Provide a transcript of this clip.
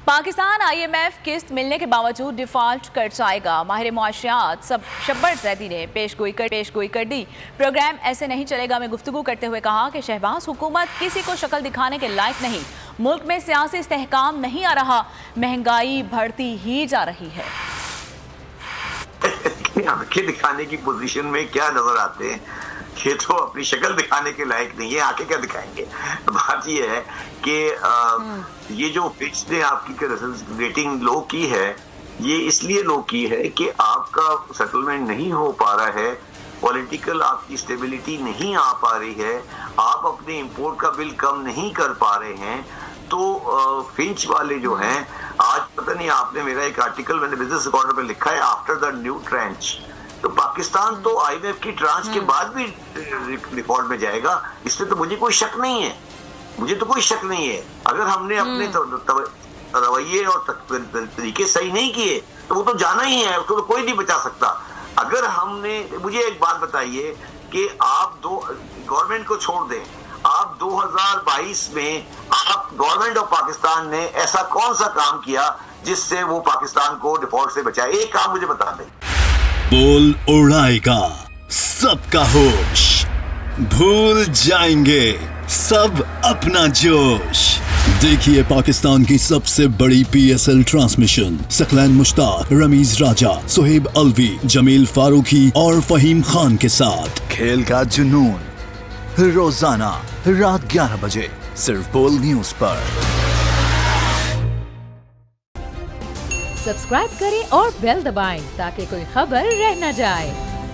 Pakistan IMF किस्त मिलने के बावजूद डिफॉल्ट कर जाएगा। माहिर मुआशियात शब्बर जैदी ने पेशगोई कर दी। प्रोग्राम ऐसे नहीं चलेगा में गुफ्तगू करते हुए कहा कि शहबाज हुकूमत किसी को शक्ल दिखाने के लायक नहीं। मुल्क में सियासी इस्तेहकाम नहीं आ रहा, महंगाई बढ़ती ही जा रही है। आंखें दिखाने की पोजीशन में क्या नजर आते हैं, ये तो अपनी शक्ल दिखाने के लायक नहीं है। आंखें क्या दिखाएंगे। बात ये है कि ये जो फिच ने आपकी रेटिंग लो की है, ये इसलिए लो की है कि आपका सेटलमेंट नहीं हो पा रहा है, पॉलिटिकल आपकी स्टेबिलिटी नहीं आ पा रही है, आप अपने इंपोर्ट का बिल कम नहीं कर पा रहे हैं। तो फिंच वाले जो हैं, आज पता नहीं आपने मेरा एक आर्टिकल मैंने बिजनेस रिकॉर्डर में लिखा है, आफ्टर द न्यू ट्रेंच, तो पाकिस्तान तो IMF की ट्रांच के बाद भी रिकॉर्ड में जाएगा। इसमें तो मुझे कोई शक नहीं है, अगर हमने अपने रवैये और तरीके सही नहीं किए तो वो तो जाना ही है, उसको तो कोई नहीं बचा सकता। अगर हमने, मुझे एक बात बताइए कि आप गवर्नमेंट को छोड़ दें, आप 2022 में आप गवर्नमेंट ऑफ पाकिस्तान ने ऐसा कौन सा काम किया जिससे वो पाकिस्तान को डिफॉल्ट से बचाए? एक काम मुझे बता दें। बोल उड़ाएगा सबका होश, भूल जाएंगे सब अपना जोश। देखिए पाकिस्तान की सबसे बड़ी PSL ट्रांसमिशन सकलैन मुश्ताक, रमीज राजा, सुहेब अलवी, जमील फारूकी और फहीम खान के साथ खेल का जुनून रोजाना रात 11 बजे सिर्फ बोल न्यूज पर। सब्सक्राइब करें और बेल दबाएं ताकि कोई खबर रह न जाए।